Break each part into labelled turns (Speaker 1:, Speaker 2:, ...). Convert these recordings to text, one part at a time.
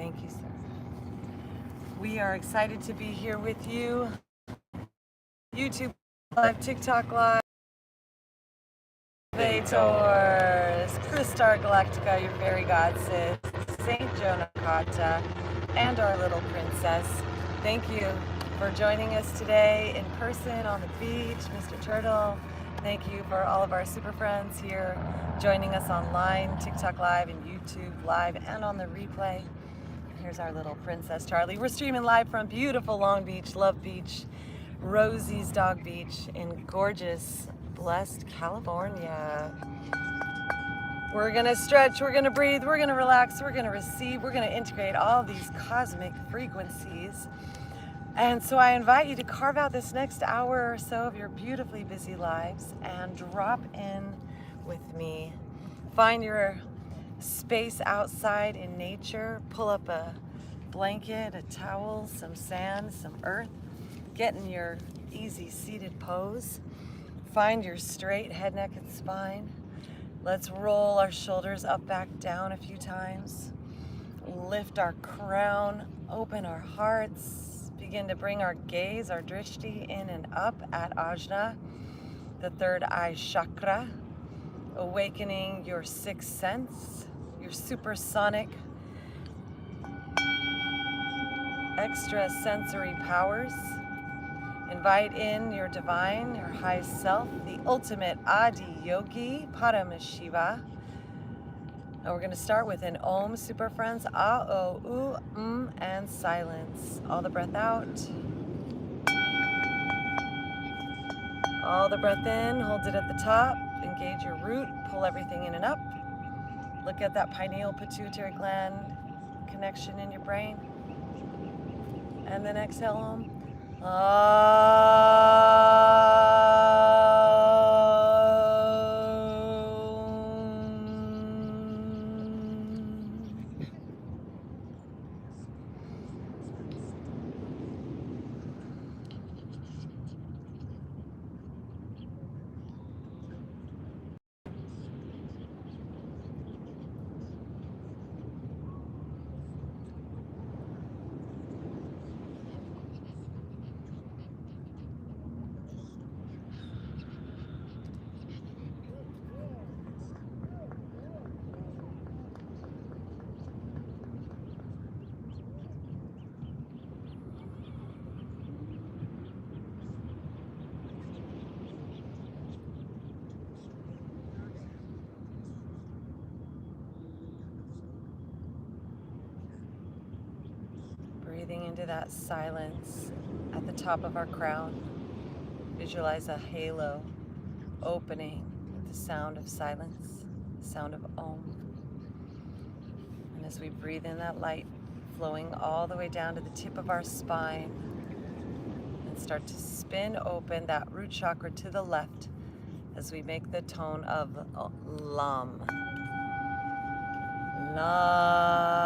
Speaker 1: Thank you, sir. We are excited to be here with you. YouTube Live, TikTok Live, Galactivators, Crystar Galactica, your fairy god sis, Saint Jonah Kata, and our little princess. Thank you for joining us today in person on the beach, Mr. Turtle. Thank you for all of our super friends here joining us online, TikTok Live and YouTube Live, and on the replay. Here's our little princess Charlie. We're streaming live from beautiful Long Beach, Love Beach, Rosie's Dog Beach in gorgeous, blessed California. We're gonna stretch, we're gonna breathe, we're gonna relax, we're gonna receive, we're gonna integrate all these cosmic frequencies. And so I invite you to carve out this next hour or so of your beautifully busy lives and drop in with me. Find your space outside in nature, pull up a blanket, a towel, some sand, some earth, get in your easy seated pose, find your straight head, neck, and spine. Let's roll our shoulders up, back, down a few times, lift our crown, open our hearts, begin to bring our gaze, our drishti in and up at Ajna, the third eye chakra, awakening your sixth sense, your supersonic extra sensory powers. Invite in your divine, your high self, the ultimate Adi Yogi, Paramashiva. And we're going to start with an Om, super friends, A, O, U, and silence. All the breath out. All the breath in, hold it at the top, engage your root, pull everything in and up. Look at that pineal pituitary gland connection in your brain. And then exhale Om. Breathing into that silence at the top of our crown. Visualize a halo opening with the sound of silence, the sound of Om. And as we breathe in that light, flowing all the way down to the tip of our spine, and start to spin open that root chakra to the left as we make the tone of Lam. Lam.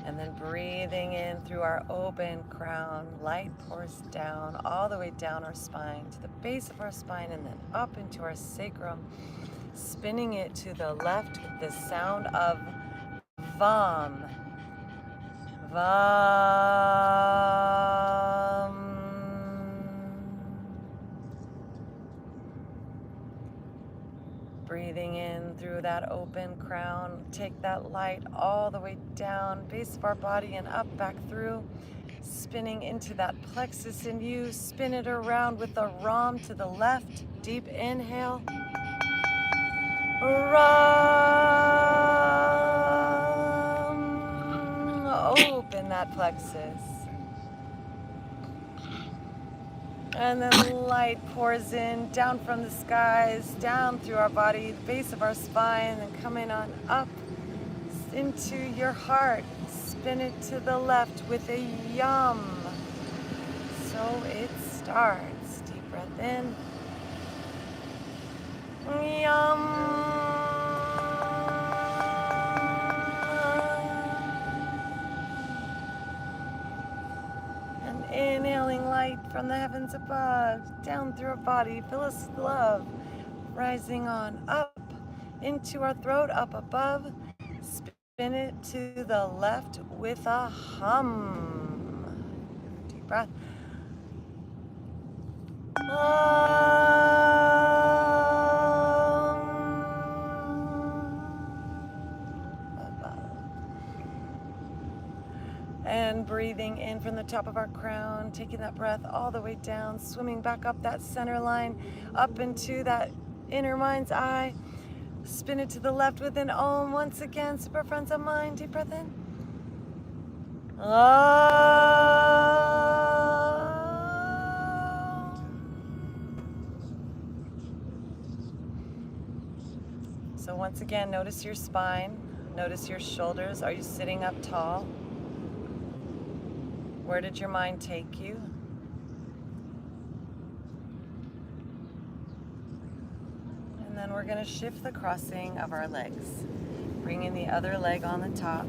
Speaker 1: And then breathing in through our open crown, light pours down, all the way down our spine, to the base of our spine, and then up into our sacrum, spinning it to the left with the sound of Vam. Vam. Breathing in through that open crown, take that light all the way down, base of our body and up, back through, spinning into that plexus in you, spin it around with the Ram to the left, deep inhale. Ram. Open that plexus. And then light pours in, down from the skies, down through our body, the base of our spine, and coming on up into your heart. Spin it to the left with a Yum. So it starts. Deep breath in. Yum. Inhaling light from the heavens above, down through our body, fill us with love, rising on up into our throat, up above. Spin it to the left with a hum. Deep breath. And breathing in from the top of our crown, taking that breath all the way down, swimming back up that center line, up into that inner mind's eye. Spin it to the left with an Om once again, super friends of mine. Deep breath in. So once again, notice your spine, notice your shoulders. Are you sitting up tall? Where did your mind take you? And then we're going to shift the crossing of our legs. Bringing the other leg on the top.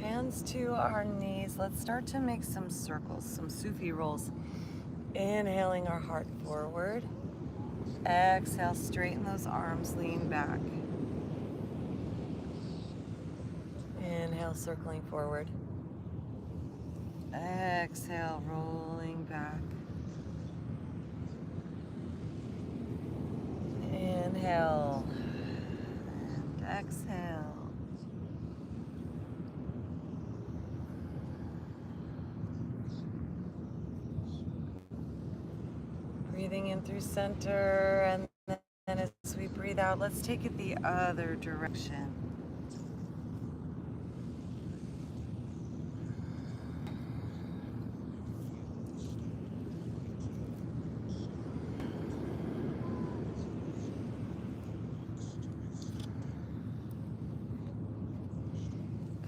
Speaker 1: Hands to our knees. Let's start to make some circles, some Sufi rolls. Inhaling our heart forward. Exhale, straighten those arms, lean back. Inhale, circling forward. Exhale, rolling back. Inhale and exhale. Breathing in through center, and then as we breathe out, let's take it the other direction.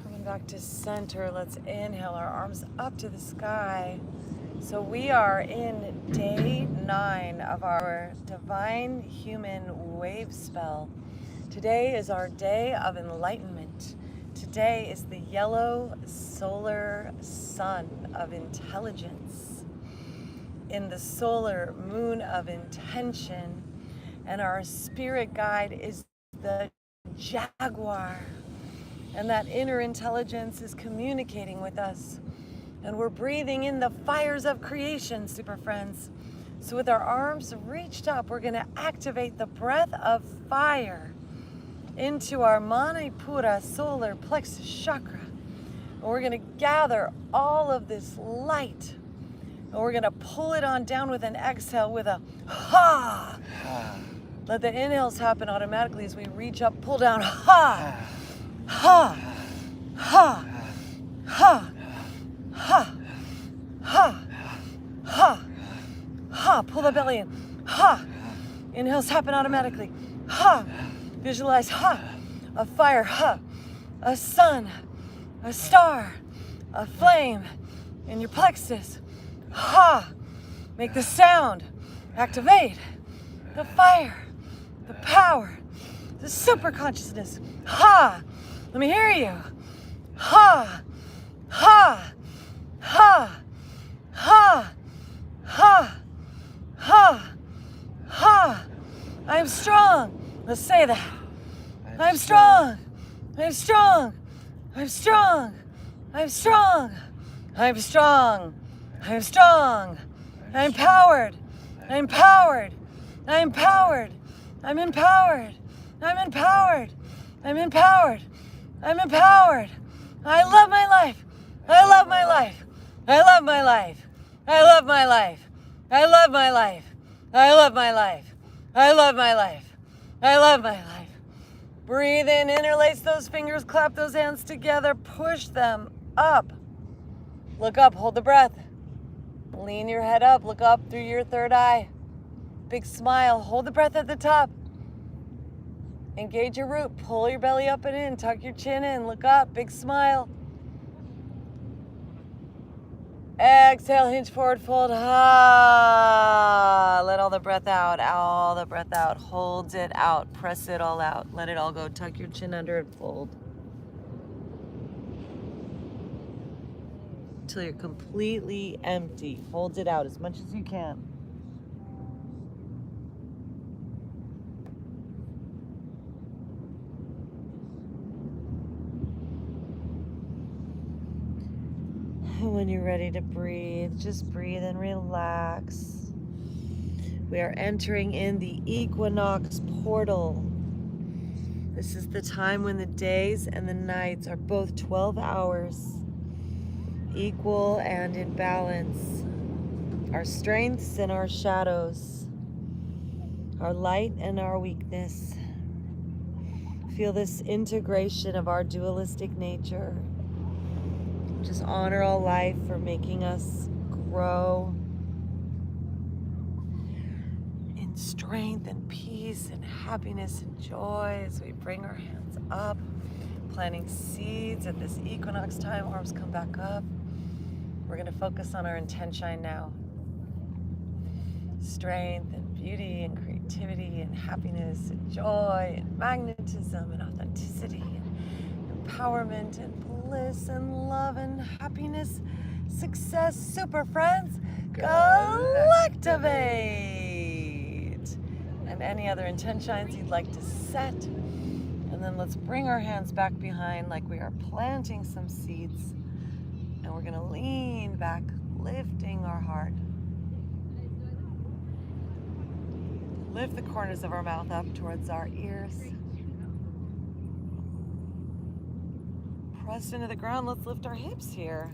Speaker 1: Coming back to center, let's inhale our arms up to the sky. So we are in day 9 of our Divine Human Wave spell. Today is our day of enlightenment. Today is the yellow solar sun of intelligence, in the solar moon of intention, and our spirit guide is the jaguar. And that inner intelligence is communicating with us. And we're breathing in the fires of creation, super friends. So with our arms reached up, we're going to activate the breath of fire into our Manipura solar plexus chakra. And we're going to gather all of this light. And we're going to pull it on down with an exhale with a ha. Let the inhales happen automatically as we reach up, pull down, ha, ha, ha, ha. Ha, ha, ha, ha. Pull the belly in. Ha. Inhales happen automatically. Ha. Visualize ha. A fire. Ha. A sun. A star. A flame in your plexus. Ha. Make the sound. Activate the fire. The power. The super consciousness. Ha. Let me hear you. Ha. Ha. Ha, ha, ha, ha, ha. I am strong. Let's say that. I'm strong. I'm strong. I'm strong. I'm strong. I'm strong. I'm strong. I'm powered. I'm empowered. I'm empowered. I'm empowered. I'm empowered. I'm empowered. I'm empowered. I love my life. I love my life. I love my life. I love my life. I love my life. I love my life. I love my life. I love my life. Breathe in, interlace those fingers, clap those hands together, push them up. Look up, hold the breath. Lean your head up, look up through your third eye. Big smile, hold the breath at the top. Engage your root, pull your belly up and in, tuck your chin in, look up, big smile. Exhale, hinge forward, fold, ha. Let all the breath out, all the breath out. Hold it out, press it all out. Let it all go, tuck your chin under and fold. Until you're completely empty. Hold it out as much as you can. When you're ready to breathe, just breathe and relax. We are entering in the Equinox portal. This is the time when the days and the nights are both 12 hours, equal and in balance. Our strengths and our shadows, our light and our weakness. Feel this integration of our dualistic nature. Just honor all life for making us grow in strength and peace and happiness and joy as we bring our hands up, planting seeds at this equinox time. Arms come back up. We're going to focus on our intention now. Strength and beauty and creativity and happiness and joy and magnetism and authenticity and empowerment and bliss and love and happiness, success, super friends, Galactivate! And any other intentions you'd like to set. And then let's bring our hands back behind like we are planting some seeds. And we're gonna lean back, lifting our heart. Lift the corners of our mouth up towards our ears. Pressed into the ground, let's lift our hips here.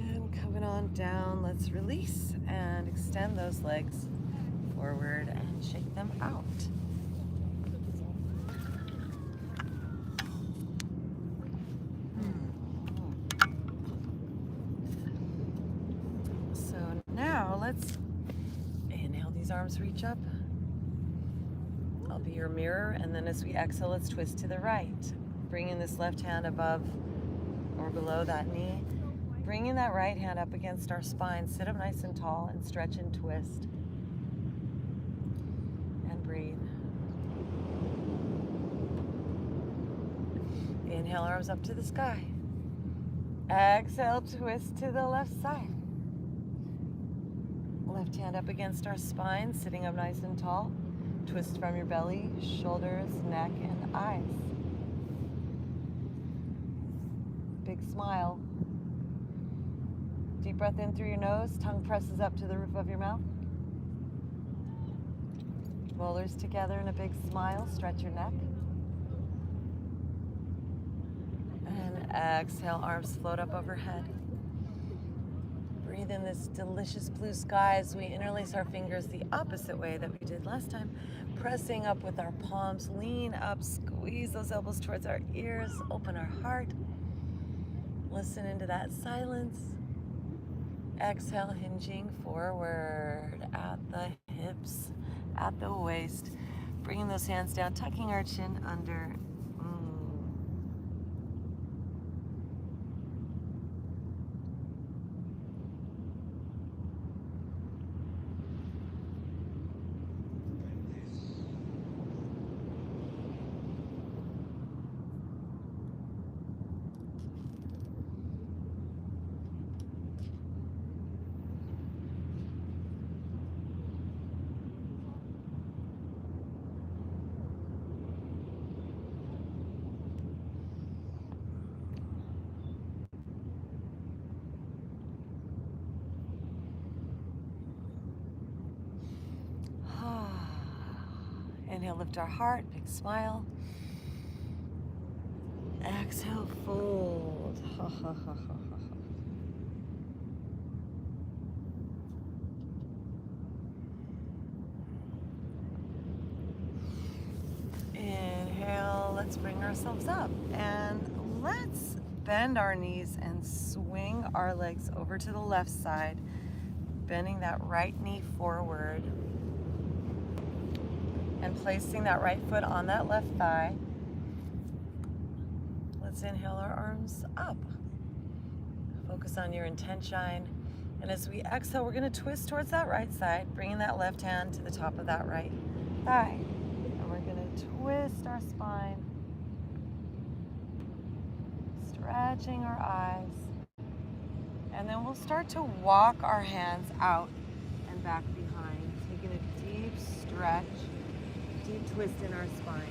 Speaker 1: And coming on down, let's release and extend those legs forward and shake them out. Let's inhale, these arms reach up. I'll be your mirror, and then as we exhale, let's twist to the right. Bringing this left hand above or below that knee. Bringing that right hand up against our spine. Sit up nice and tall and stretch and twist. And breathe. Inhale, arms up to the sky. Exhale, twist to the left side. Left hand up against our spine, sitting up nice and tall. Twist from your belly, shoulders, neck, and eyes. Big smile. Deep breath in through your nose, tongue presses up to the roof of your mouth. Molars together in a big smile, stretch your neck. And exhale, arms float up overhead. Breathe in this delicious blue sky as we interlace our fingers the opposite way that we did last time. Pressing up with our palms, lean up, squeeze those elbows towards our ears, open our heart. Listen into that silence. Exhale, hinging forward at the hips, at the waist. Bringing those hands down, tucking our chin under. Inhale, lift our heart, big smile. Exhale, fold. Inhale, let's bring ourselves up. And let's bend our knees and swing our legs over to the left side, bending that right knee forward. And placing that right foot on that left thigh. Let's inhale our arms up. Focus on your intention. And as we exhale, we're going to twist towards that right side, bringing that left hand to the top of that right thigh. And we're going to twist our spine, stretching our eyes. And then we'll start to walk our hands out and back behind, taking a deep stretch, deep twist in our spine.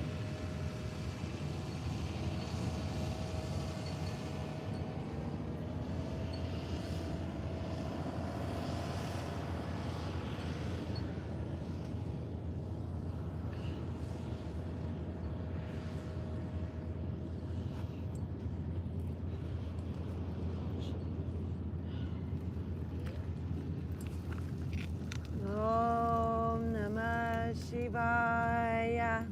Speaker 1: Om Namah Shivaya.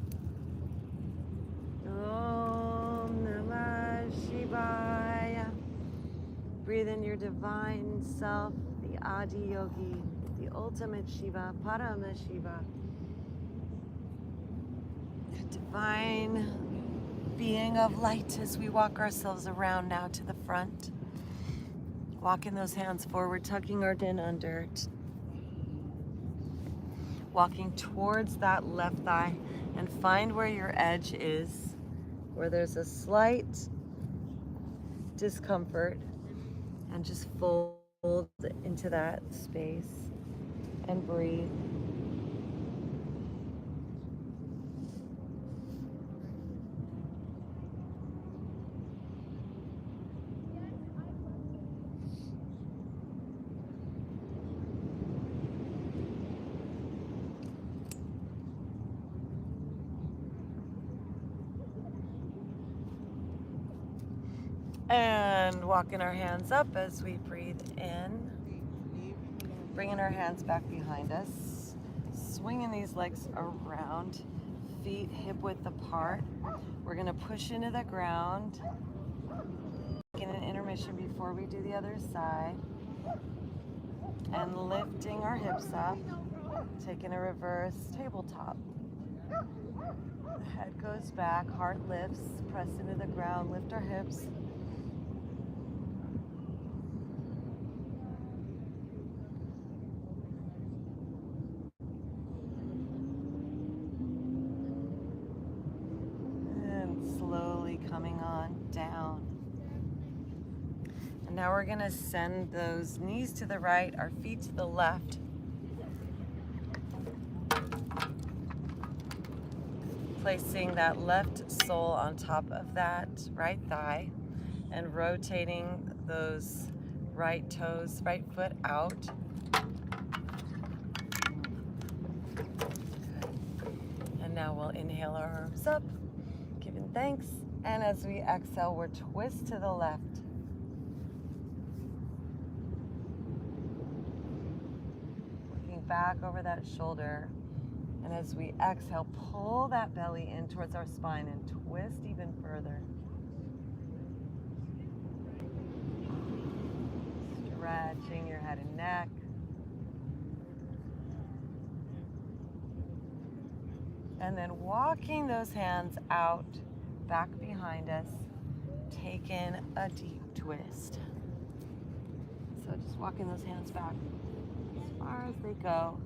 Speaker 1: Om Namah Shivaya. Breathe in your divine self, the Adi Yogi, the ultimate Shiva, Parama Shiva. The divine being of light as we walk ourselves around now to the front. Walking those hands forward, tucking our chin under. Walking towards that left thigh and find where your edge is, where there's a slight discomfort, and just fold into that space and breathe. And walking our hands up as we breathe in. Bringing our hands back behind us. Swinging these legs around. Feet hip width apart. We're going to push into the ground. Taking an intermission before we do the other side. And lifting our hips up. Taking a reverse tabletop. Head goes back, heart lifts. Press into the ground, lift our hips. Coming on down. And now we're going to send those knees to the right, our feet to the left. Placing that left sole on top of that right thigh and rotating those right toes, right foot out. And now we'll inhale our arms up, giving thanks. And as we exhale, we're twist to the left. Looking back over that shoulder. And as we exhale, pull that belly in towards our spine and twist even further. Stretching your head and neck. And then walking those hands out. Back behind us, taking a deep twist. So just walking those hands back as far as they go,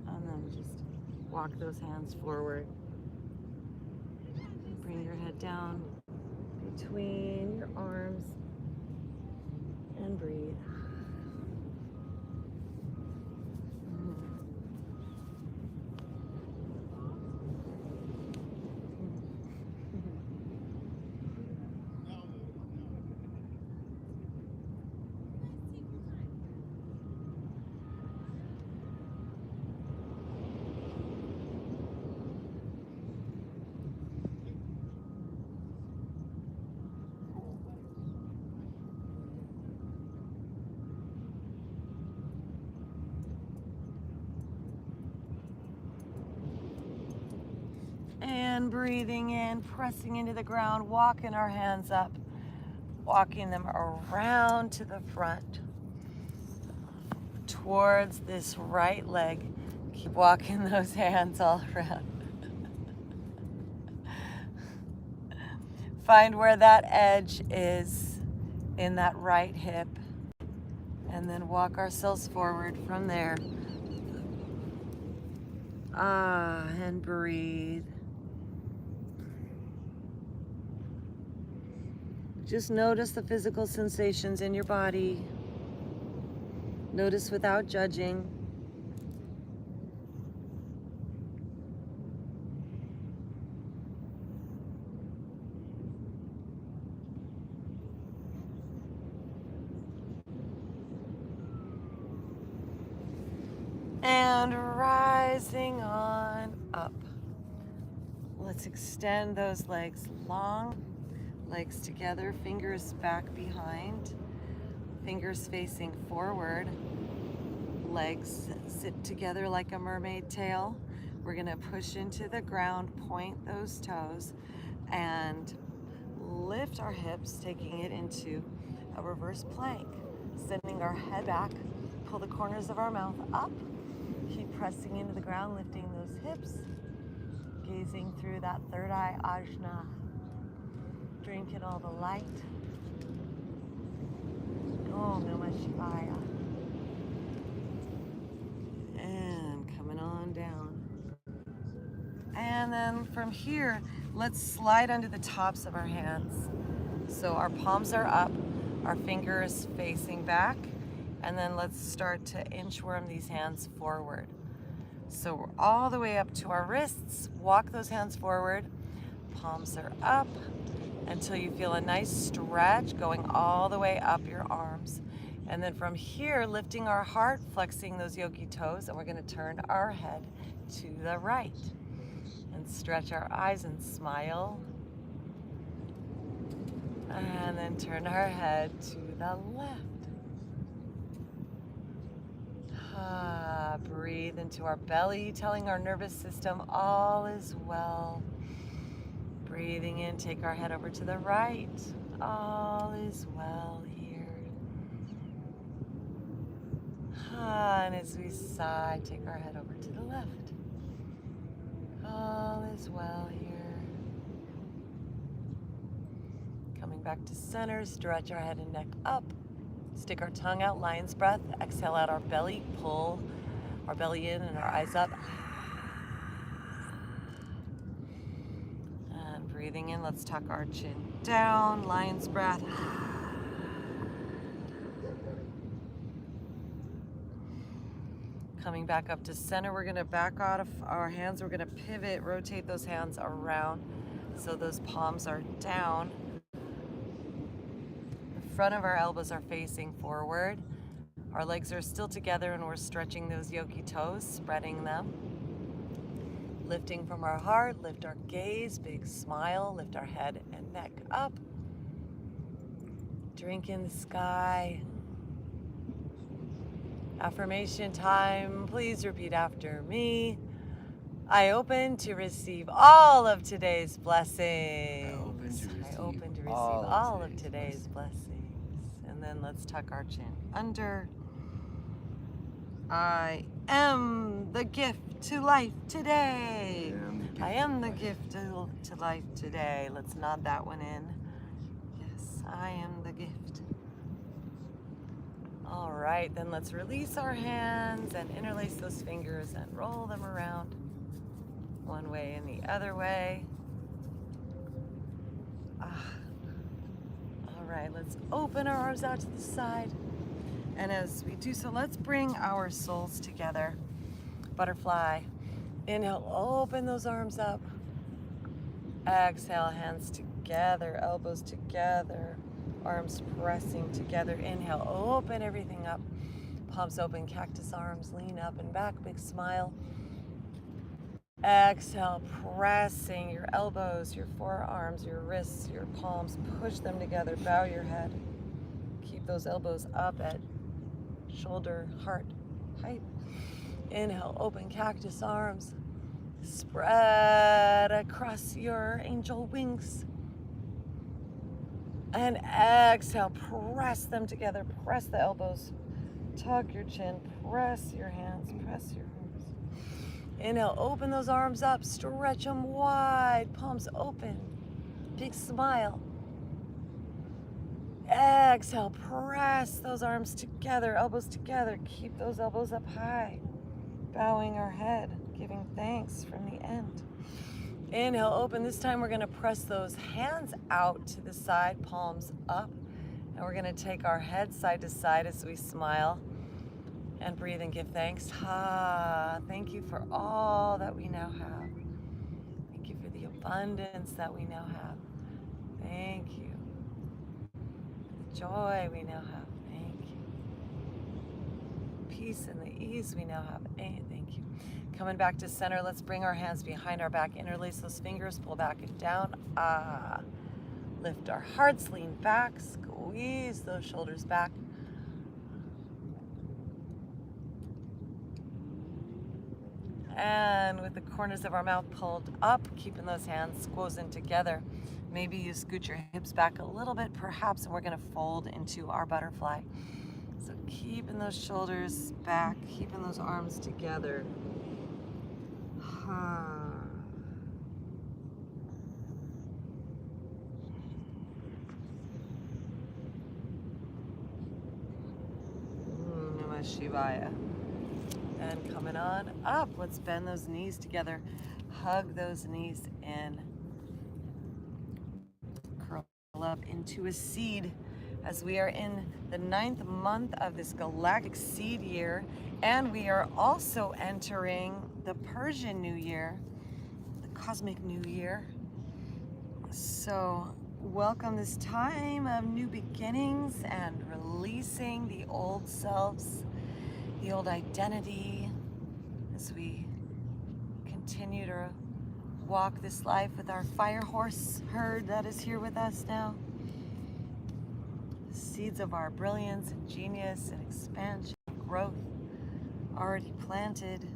Speaker 1: and then just walk those hands forward. Bring your head down between your arms and breathe. And breathing in, pressing into the ground, walking our hands up, walking them around to the front, towards this right leg. Keep walking those hands all around. Find where that edge is in that right hip, and then walk ourselves forward from there. And breathe. Just notice the physical sensations in your body. Notice without judging. And rising on up. Let's extend those legs long, legs together, fingers back behind, fingers facing forward, legs sit together like a mermaid tail. We're gonna push into the ground, point those toes, and lift our hips, taking it into a reverse plank, sending our head back, pull the corners of our mouth up, keep pressing into the ground, lifting those hips, gazing through that third eye ajna, drinking all the light. Om Namah Shivaya. And coming on down. And then from here, let's slide under the tops of our hands. So our palms are up, our fingers facing back, and then let's start to inchworm these hands forward. So we're all the way up to our wrists, walk those hands forward, palms are up until you feel a nice stretch going all the way up your arms. And then from here, lifting our heart, flexing those yogi toes, and we're gonna turn our head to the right. And stretch our eyes and smile. And then turn our head to the left. Breathe into our belly, telling our nervous system all is well. Breathing in, take our head over to the right. All is well here. And as we sigh, take our head over to the left. All is well here. Coming back to center, stretch our head and neck up. Stick our tongue out, lion's breath. Exhale out our belly, pull our belly in and our eyes up. And breathing in, let's tuck our chin down, lion's breath. Coming back up to center, we're gonna back out of our hands. We're gonna pivot, rotate those hands around so those palms are down. The front of our elbows are facing forward. Our legs are still together and we're stretching those yogi toes, spreading them. Lifting from our heart, lift our gaze, big smile, lift our head and neck up. Drink in the sky. Affirmation time, please repeat after me. I open to receive all of today's blessings. I open to receive all of today's blessings. And then let's tuck our chin under. I am the gift to life today. I am the gift to life today. Let's nod that one in. Yes, I am the gift. All right, then let's release our hands and interlace those fingers and roll them around one way and the other way. All right, let's open our arms out to the side. And as we do so, let's bring our souls together. Butterfly. Inhale, open those arms up. Exhale, hands together, elbows together, arms pressing together. Inhale, open everything up. Palms open, cactus arms, lean up and back, big smile. Exhale, pressing your elbows, your forearms, your wrists, your palms, push them together, bow your head. Keep those elbows up at shoulder, heart height. Inhale, open cactus arms. Spread across your angel wings. And exhale, press them together. Press the elbows. Tuck your chin. Press your hands. Press your arms. Inhale, open those arms up. Stretch them wide. Palms open. Big smile. Exhale, press those arms together, elbows together. Keep those elbows up high. Bowing our head, giving thanks from the end. Inhale, open. This time we're gonna press those hands out to the side, palms up. And we're gonna take our head side to side as we smile and breathe and give thanks. Thank you for all that we now have. Thank you for the abundance that we now have. Thank you. Joy we now have. Thank you. peace and the ease we now have. Thank you. Coming back to center, let's bring our hands behind our back, interlace those fingers, pull back and down. Lift our hearts, lean back, squeeze those shoulders back. And with the corners of our mouth pulled up, keeping those hands squozen together. Maybe you scoot your hips back a little bit, perhaps, and we're gonna fold into our butterfly. So keeping those shoulders back, keeping those arms together. Namah Shivaya. And coming on up, let's bend those knees together. Hug those knees in. Curl up into a seed as we are in the 9th month of this galactic seed year. And we are also entering the Persian New Year, the cosmic New Year. So welcome this time of new beginnings and releasing the old selves, the old identity, as we continue to walk this life with our fire horse herd that is here with us now. The seeds of our brilliance and genius and expansion and growth already planted.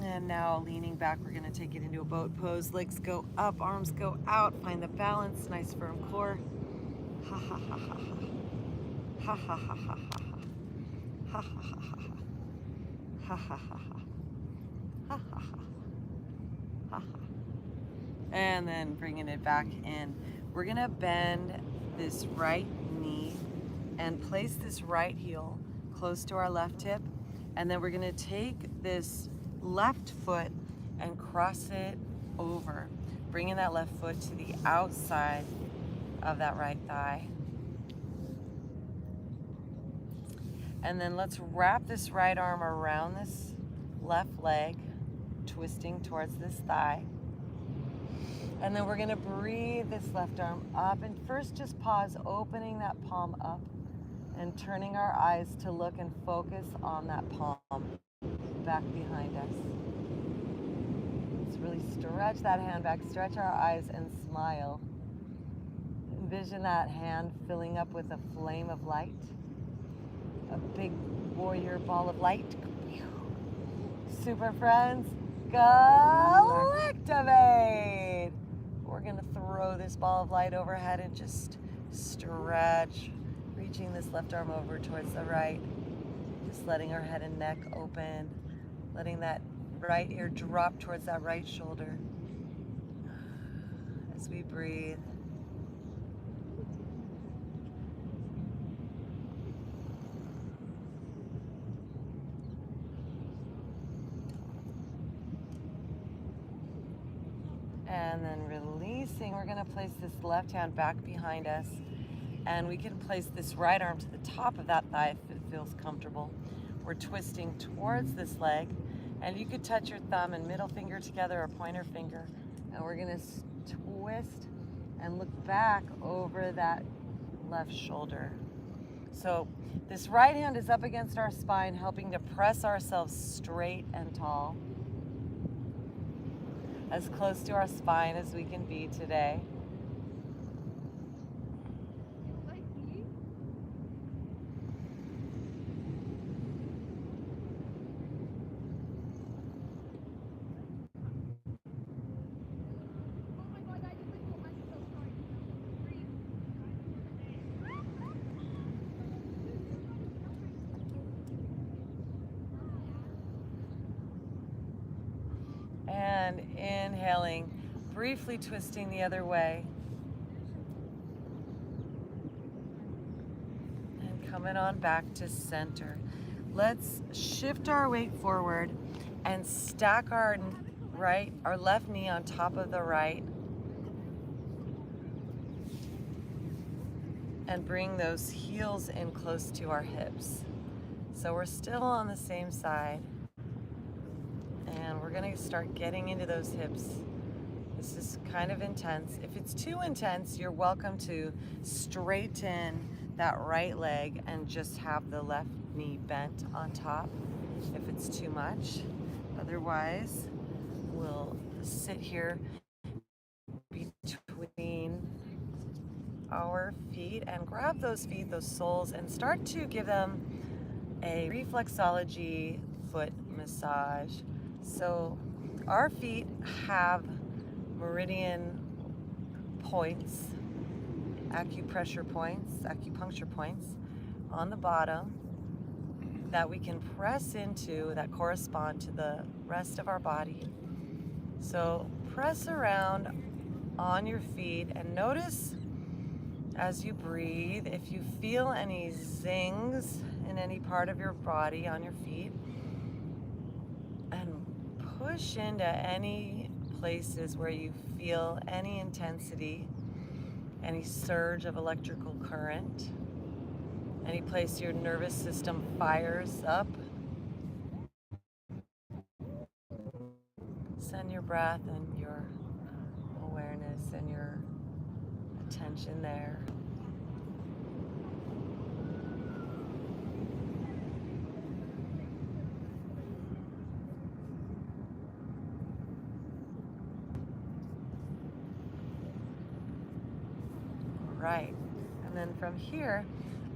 Speaker 1: And now leaning back, we're gonna take it into a boat pose. Legs go up, arms go out, find the balance, nice firm core. Ha ha ha ha ha. Ha ha ha ha ha. Ha ha ha ha ha. Ha ha ha ha. Ha ha ha. Ha ha. And then bringing it back in. We're gonna bend this right knee and place this right heel close to our left hip. And then we're gonna take this left foot and cross it over, bringing that left foot to the outside of that right thigh. And then let's wrap this right arm around this left leg, twisting towards this thigh. And then we're gonna breathe this left arm up, and first just pause, opening that palm up and turning our eyes to look and focus on that palm back behind us. Let's really stretch that hand back, stretch our eyes and smile. Envision that hand filling up with a flame of light, a big warrior ball of light. Super friends, Galactivate! We're gonna throw this ball of light overhead and just stretch, reaching this left arm over towards the right, just letting our head and neck open, letting that right ear drop towards that right shoulder as we breathe. And then releasing, we're gonna place this left hand back behind us, and we can place this right arm to the top of that thigh if it feels comfortable. We're twisting towards this leg, and you could touch your thumb and middle finger together or pointer finger, and we're gonna twist and look back over that left shoulder. So this right hand is up against our spine, helping to press ourselves straight and tall, as close to our spine as we can be today. And inhaling, briefly twisting the other way. And coming on back to center. Let's shift our weight forward and stack our left knee on top of the right. And bring those heels in close to our hips. So we're still on the same side. And we're gonna start getting into those hips. This is kind of intense. If it's too intense, you're welcome to straighten that right leg and just have the left knee bent on top if it's too much. Otherwise, we'll sit here between our feet and grab those feet, those soles, and start to give them a reflexology foot massage. So our feet have meridian points, acupuncture points on the bottom that we can press into that correspond to the rest of our body. So press around on your feet and notice as you breathe if you feel any zings in any part of your body on your feet, and push into any places where you feel any intensity, any surge of electrical current, any place your nervous system fires up. Send your breath and your awareness and your attention there. Right. And then from here,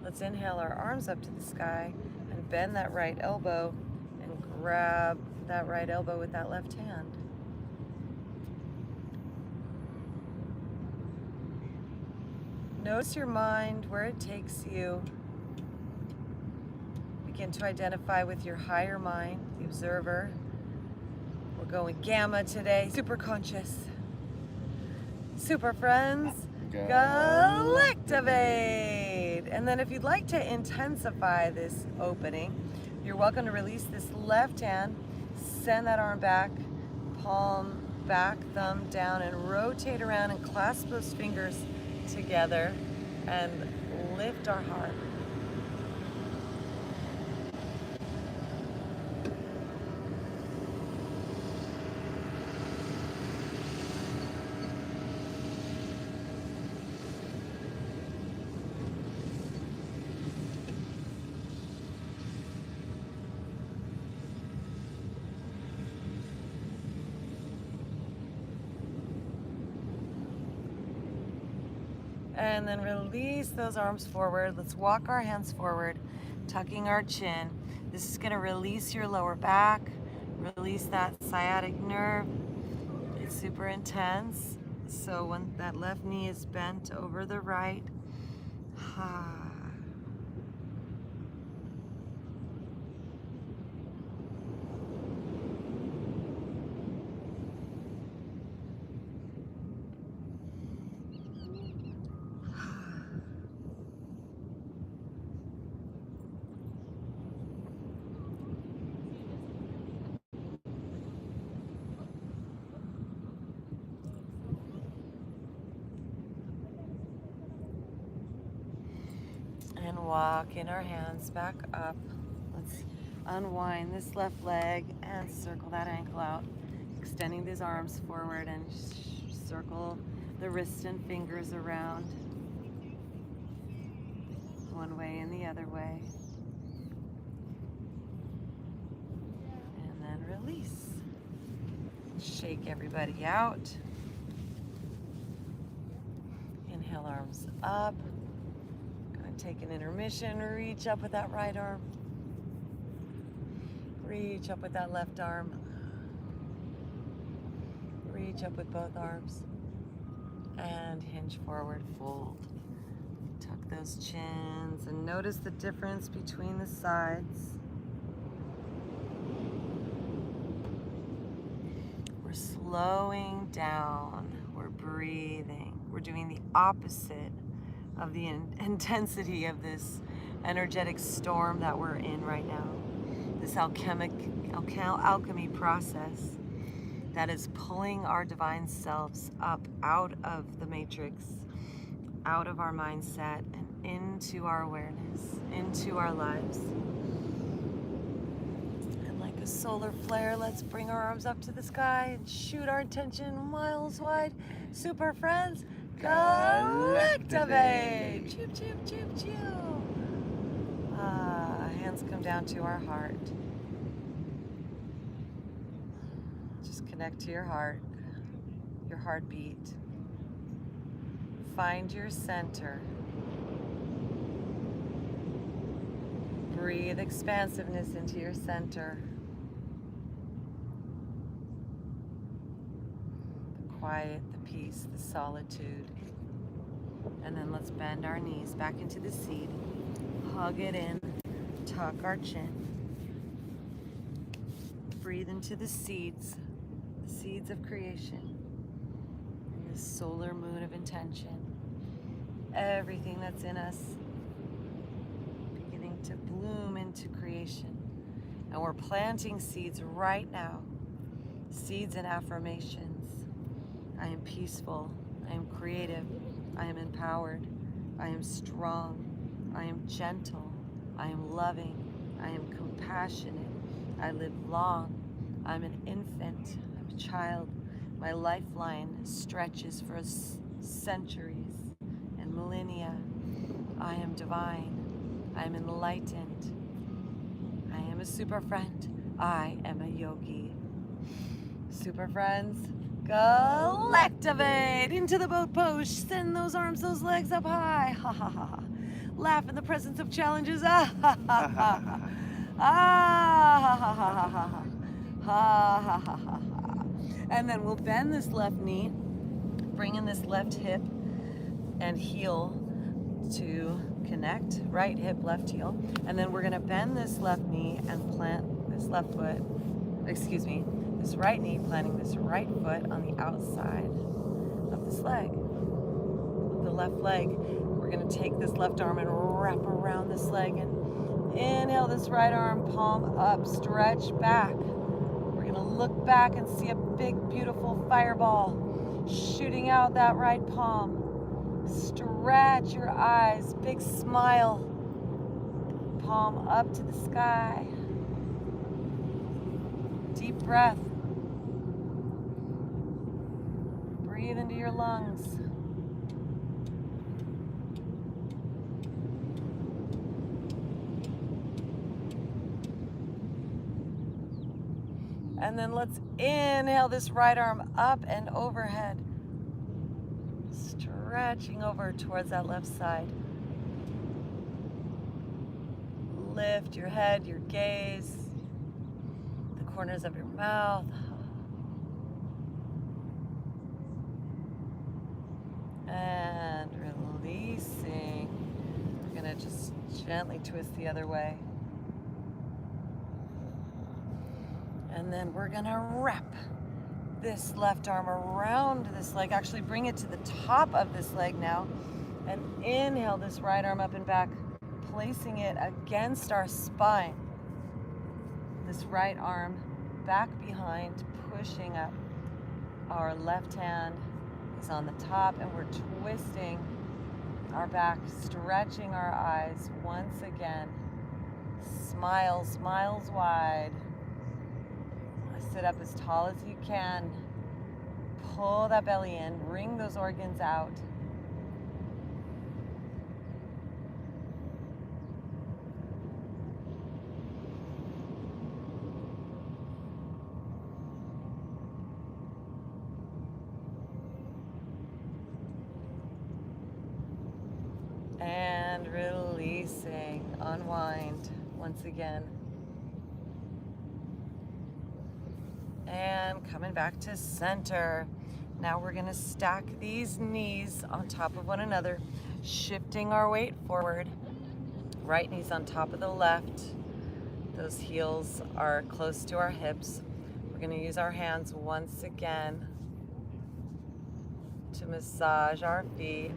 Speaker 1: let's inhale our arms up to the sky and bend that right elbow and grab that right elbow with that left hand. Notice your mind, where it takes you. Begin to identify with your higher mind, the observer. We're going gamma today, super conscious. Super friends, Galactivate! And then if you'd like to intensify this opening, you're welcome to release this left hand, send that arm back, palm back, thumb down, and rotate around and clasp those fingers together and lift our heart. And then release those arms forward. Let's walk our hands forward, tucking our chin. This is going to release your lower back, release that sciatic nerve. It's super intense. So when that left knee is bent over the right, and walking our hands back up. Let's unwind this left leg and circle that ankle out, extending these arms forward and circle the wrist and fingers around, one way and the other way. And then release. Shake everybody out. Inhale, arms up. Take an intermission, reach up with that right arm. Reach up with that left arm. Reach up with both arms. And hinge forward, fold. Tuck those chins and notice the difference between the sides. We're slowing down, we're breathing. We're doing the opposite of the intensity of this energetic storm that we're in right now. This alchemy process that is pulling our divine selves up out of the matrix, out of our mindset, and into our awareness, into our lives. And like a solar flare, let's bring our arms up to the sky and shoot our intention miles wide. Super friends, Galactivate. Choo, choo, choo, choo. Hands come down to our heart. Just connect to your heart, your heartbeat. Find your center. Breathe expansiveness into your center. The quiet, the peace, the solitude. And then let's bend our knees back into the seat. Hug it in. Tuck our chin. Breathe into the seeds of creation. And this solar moon of intention. Everything that's in us beginning to bloom into creation. And we're planting seeds right now. Seeds and affirmations. I am peaceful. I am creative. I am empowered. I am strong. I am gentle. I am loving. I am compassionate. I live long. I'm an infant. I'm a child. My lifeline stretches for centuries and millennia. I am divine. I am enlightened. I am a super friend. I am a yogi. Super friends, Galactivate into the boat pose. Send those arms, those legs up high. Ha ha ha ha. Laugh in the presence of challenges. Ah ha ha ha ha. Ah ha ha ha ha ha. Ha ha ha ha ha. And then we'll bend this left knee, bring in this left hip and heel to connect. Right hip, left heel. And then we're gonna bend this left knee and plant this left foot, excuse me, this right knee, planting this right foot on the outside of this leg, the left leg. We're gonna take this left arm and wrap around this leg and inhale this right arm, palm up, stretch back. We're gonna look back and see a big, beautiful fireball shooting out that right palm. Stretch your eyes, big smile, palm up to the sky. Deep breath. Breathe into your lungs. And then let's inhale this right arm up and overhead. Stretching over towards that left side. Lift your head, your gaze, the corners of your mouth. And releasing. We're gonna just gently twist the other way. And then we're gonna wrap this left arm around this leg. Actually bring it to the top of this leg now. And inhale this right arm up and back, placing it against our spine. This right arm back behind, pushing up. Our left hand is on the top and we're twisting our back, stretching our eyes once again. Smile, smiles wide. Sit up as tall as you can. Pull that belly in, bring those organs out. And releasing, unwind once again. And coming back to center. Now we're gonna stack these knees on top of one another, shifting our weight forward. Right knee's on top of the left. Those heels are close to our hips. We're gonna use our hands once again to massage our feet.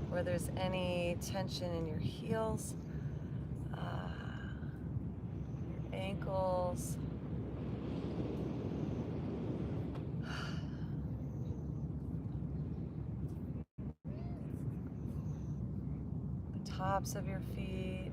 Speaker 1: Where there's any tension in your heels, your ankles, tops of your feet.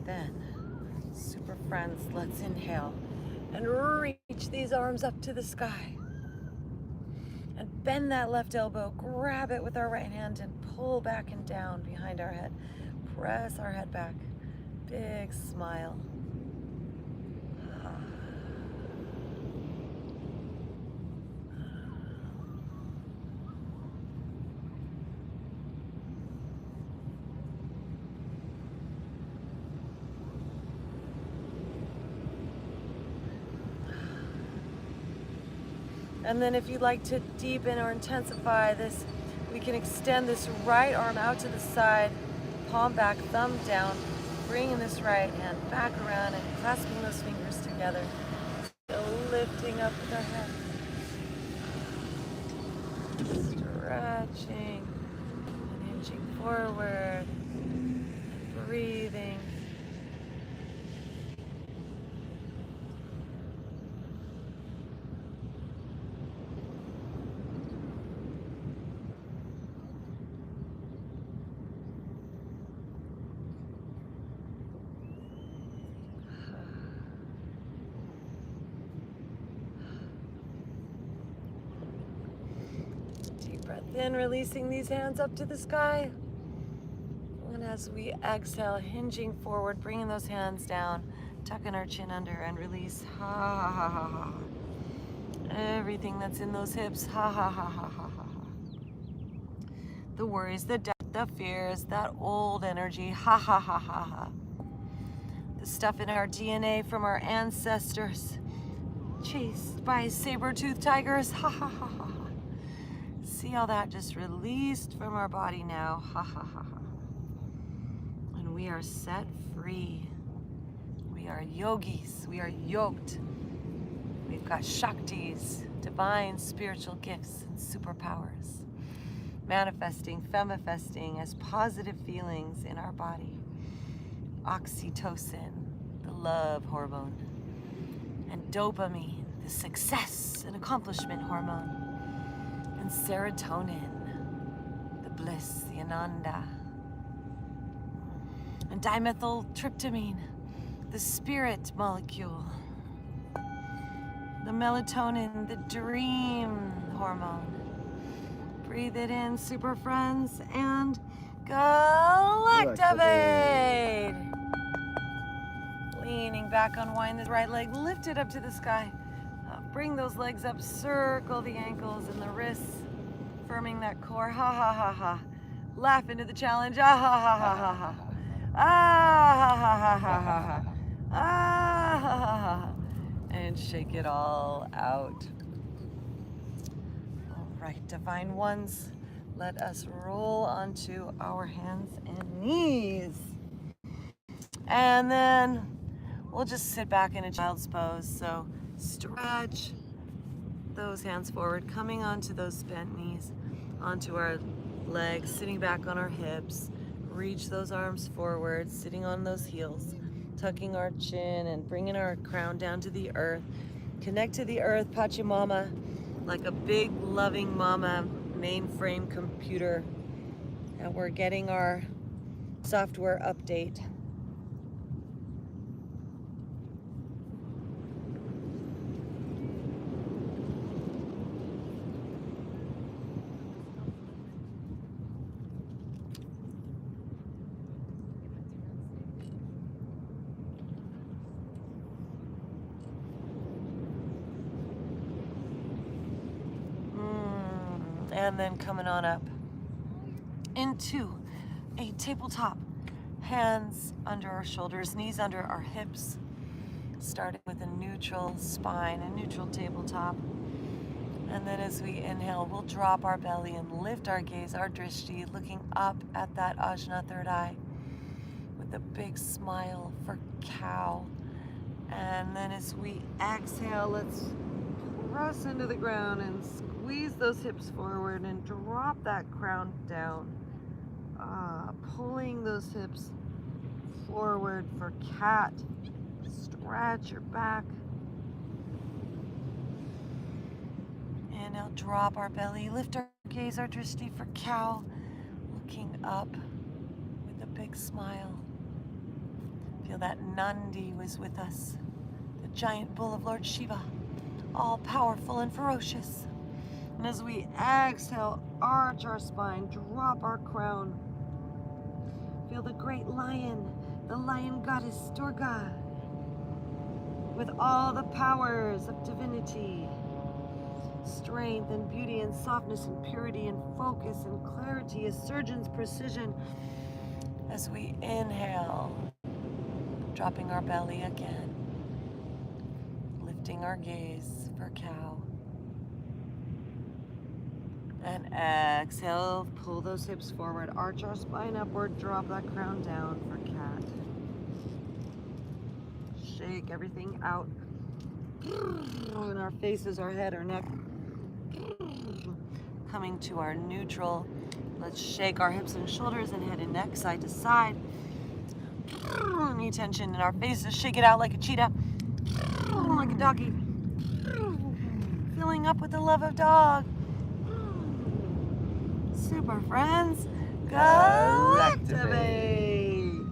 Speaker 1: Then, super friends, let's inhale and reach these arms up to the sky. And bend that left elbow, grab it with our right hand and pull back and down behind our head. Press our head back. Big smile. And then if you'd like to deepen or intensify this, we can extend this right arm out to the side, palm back, thumb down, bringing this right hand back around and clasping those fingers together. Still lifting up with our head. Stretching and hinging forward, and breathing. Breath in, releasing these hands up to the sky. And as we exhale, hinging forward, bringing those hands down, tucking our chin under and release. Ha ha ha ha ha. Everything that's in those hips. Ha ha ha ha ha ha. The worries, the doubt, the fears, that old energy. Ha ha ha ha ha. The stuff in our DNA from our ancestors, chased by saber-toothed tigers. Ha ha ha ha. See all that just released from our body now. Ha ha ha ha. And we are set free. We are yogis. We are yoked. We've got Shaktis, divine spiritual gifts and superpowers, manifesting, femifesting as positive feelings in our body. Oxytocin, the love hormone, and dopamine, the success and accomplishment hormone. And serotonin, the bliss, the ananda. And dimethyltryptamine, the spirit molecule. The melatonin, the dream hormone. Breathe it in, super friends, and Galactivate! Leaning back, unwind the right leg, lift it up to the sky. Bring those legs up, circle the ankles and the wrists, firming that core. Ha ha ha ha. Laugh into the challenge. Ah ha ha ha ha ha. Ah ha ha ha ha ha. Ah ha ha ha. And shake it all out. All right, divine ones, let us roll onto our hands and knees. And then we'll just sit back in a child's pose. So stretch those hands forward, coming onto those bent knees, onto our legs, sitting back on our hips. Reach those arms forward, sitting on those heels, tucking our chin and bringing our crown down to the earth. Connect to the earth, Pachamama, like a big loving mama mainframe computer. And we're getting our software update. And then coming on up into a tabletop. Hands under our shoulders, knees under our hips. Starting with a neutral spine, a neutral tabletop. And then as we inhale, we'll drop our belly and lift our gaze, our drishti, looking up at that ajna third eye with a big smile for cow. And then as we exhale, let's press into the ground and squeeze those hips forward and drop that crown down. Pulling those hips forward for cat. Stretch your back. And now drop our belly, lift our gaze, our drishti for cow. Looking up with a big smile. Feel that Nandi was with us, the giant bull of Lord Shiva, all powerful and ferocious. And as we exhale, arch our spine, drop our crown. Feel the great lion, the lion goddess Durga, with all the powers of divinity, strength and beauty and softness and purity and focus and clarity, a surgeon's precision. As we inhale, dropping our belly again, lifting our gaze for cow. And exhale, pull those hips forward, arch our spine upward, drop that crown down for cat. Shake everything out. In our faces, our head, our neck. Coming to our neutral. Let's shake our hips and shoulders and head and neck side to side. Any tension in our faces, shake it out like a cheetah. Like a doggy. Filling up with the love of dog. Super friends, Galactivate!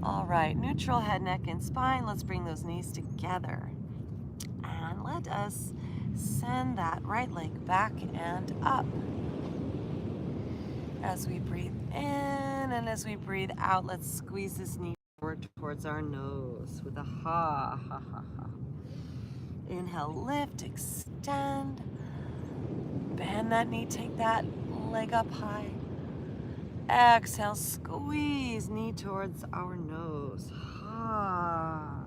Speaker 1: All right, neutral head, neck, and spine. Let's bring those knees together. And let us send that right leg back and up. As we breathe in and as we breathe out, let's squeeze this knee forward towards our nose with a ha, ha, ha, ha. Inhale, lift, extend. Bend that knee, take that leg up high. Exhale, squeeze knee towards our nose. Ha.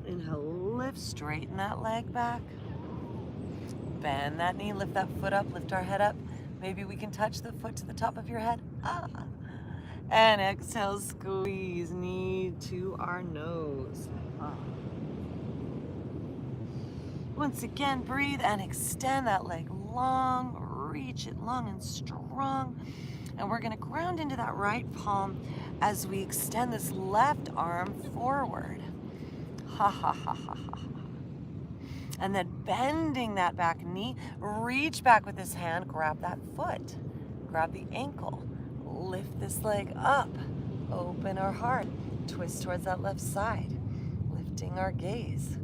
Speaker 1: Inhale, lift, straighten that leg back. Bend that knee, lift that foot up, lift our head up. Maybe we can touch the foot to the top of your head. Ah. And exhale, squeeze knee to our nose. Ah. Once again, breathe and extend that leg long, reach it long and strong. And we're gonna ground into that right palm as we extend this left arm forward. Ha, ha, ha, ha, ha. And then bending that back knee, reach back with this hand, grab that foot, grab the ankle, lift this leg up, open our heart, twist towards that left side, lifting our gaze.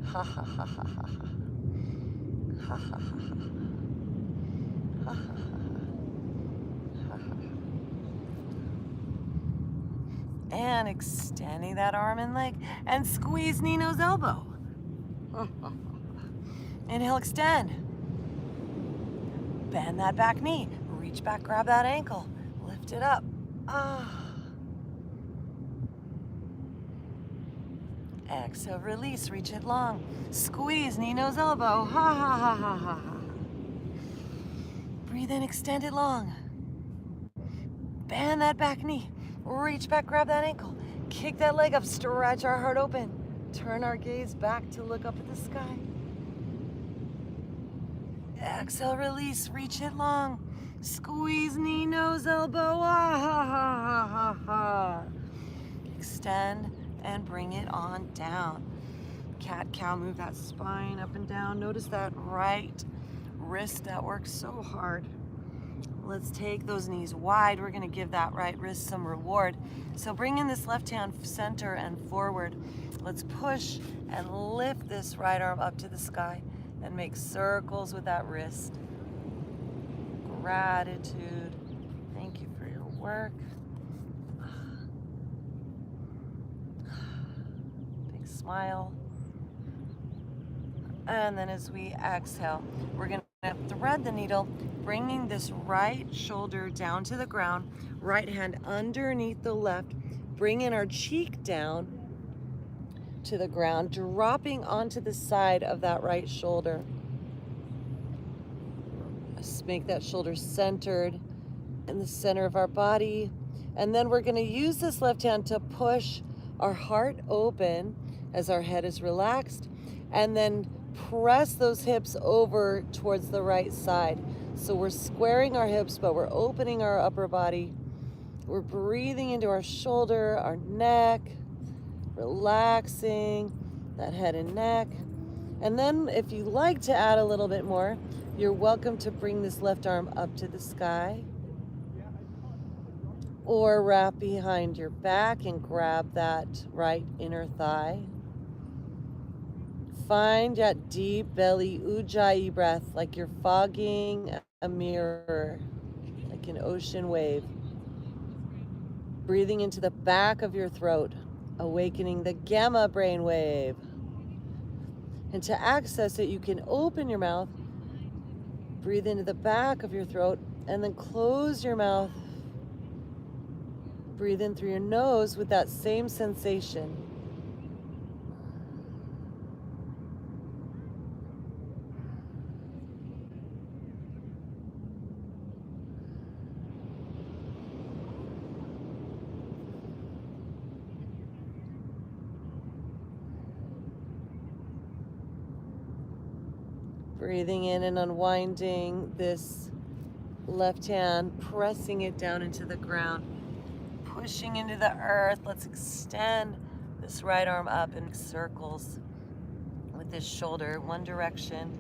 Speaker 1: Ha ha ha ha ha ha. Ha ha ha ha. Ha ha ha. And extending that arm and leg and squeeze knee, nose, elbow. Inhale, extend. Bend that back knee. Reach back, grab that ankle. Lift it up. Exhale, release, reach it long. Squeeze, knee, nose, elbow. Ha, ha, ha, ha, ha. Breathe in, extend it long. Bend that back knee. Reach back, grab that ankle. Kick that leg up, stretch our heart open. Turn our gaze back to look up at the sky. Exhale, release, reach it long. Squeeze, knee, nose, elbow. Ah, ha, ha, ha, ha, ha. Extend and bring it on down. Cat, cow, move that spine up and down. Notice that right wrist that works so hard. Let's take those knees wide. We're gonna give that right wrist some reward. So bring in this left hand center and forward. Let's push and lift this right arm up to the sky and make circles with that wrist. Gratitude. Thank you for your work. Big smile. And then as we exhale, we're gonna thread the needle, bringing this right shoulder down to the ground, right hand underneath the left, bring in our cheek down to the ground, dropping onto the side of that right shoulder. Just make that shoulder centered in the center of our body. And then we're gonna use this left hand to push our heart open as our head is relaxed, and then press those hips over towards the right side. So we're squaring our hips, but we're opening our upper body. We're breathing into our shoulder, our neck, relaxing that head and neck. And then if you like to add a little bit more, you're welcome to bring this left arm up to the sky, or wrap behind your back and grab that right inner thigh. Find that deep belly ujjayi breath, like you're fogging a mirror, like an ocean wave. Breathing into the back of your throat, awakening the gamma brain wave. And to access it, you can open your mouth, breathe into the back of your throat, and then close your mouth. Breathe in through your nose with that same sensation. Breathing in and unwinding this left hand, pressing it down into the ground, pushing into the earth. Let's extend this right arm up in circles with this shoulder, one direction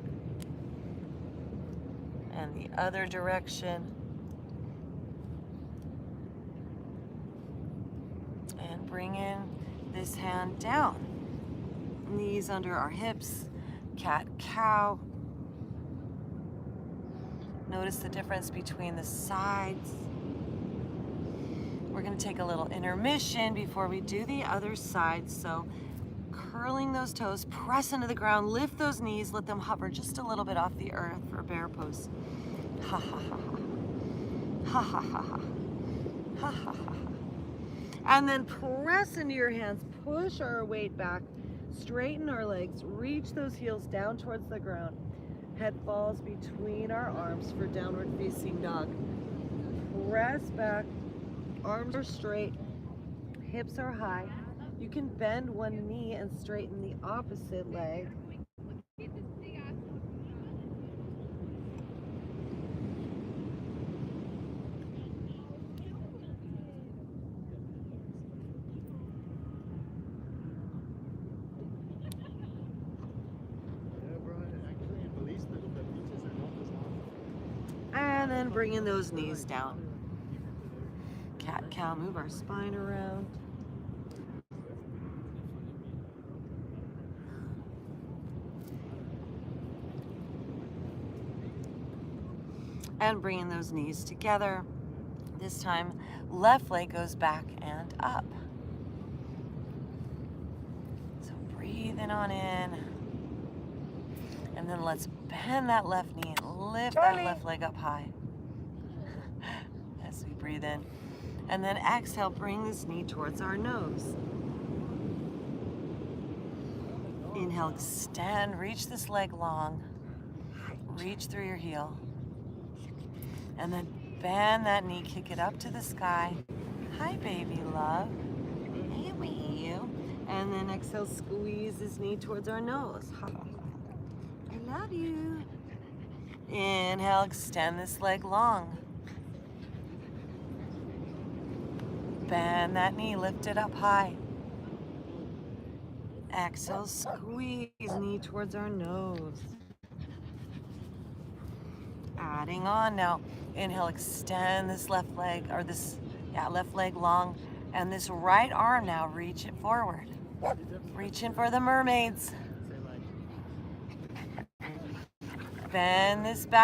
Speaker 1: and the other direction. And bring in this hand down. Knees under our hips, cat, cow. Notice the difference between the sides. We're going to take a little intermission before we do the other side. So curling those toes, press into the ground, lift those knees, let them hover just a little bit off the earth for bear pose. Ha ha ha ha. Ha ha ha ha. Ha ha ha. And then press into your hands, push our weight back, straighten our legs, reach those heels down towards the ground. Head falls between our arms for downward facing dog. Press back, arms are straight, hips are high. You can bend one knee and straighten the opposite leg. And then bringing those knees down. Cat, cow, move our spine around. And bringing those knees together. This time, left leg goes back and up. So breathing on in. And then let's bend that left knee and lift that left leg up high. As we breathe in. And then exhale, bring this knee towards our nose. Inhale, extend, reach this leg long. Reach through your heel. And then bend that knee, kick it up to the sky. Hi, baby love. Hey, you. And then exhale, squeeze this knee towards our nose. I love you. Inhale, extend this leg long. Bend that knee, lift it up high. Exhale, squeeze knee towards our nose. Adding on now. Inhale, extend this left leg, or this, left leg long. And this right arm now, reach it forward. Reaching for the mermaids. Bend this back